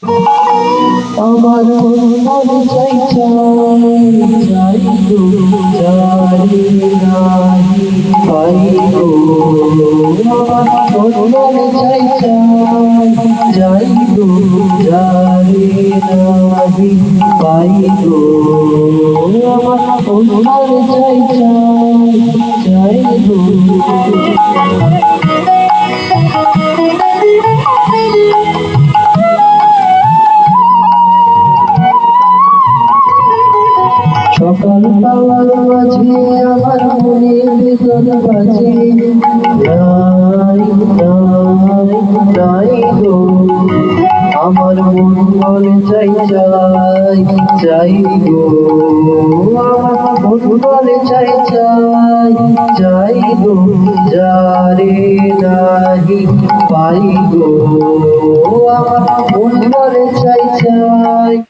আমার মন চাই চাই গো চারি নাহি পাই গো। আমার মন চাই চাই গো চারি নাহি পাই গো। আমার মন চাই চাই গো। সকাল পাওয়ার মাঝে আমার মনের ভেতর বাজে নাই নাই নাই গো। আমার মন বলে চাই চাই গো। আমার মন বলে চাই চাই গো যারে নাহি পাই গো। আমার মন বলে চাই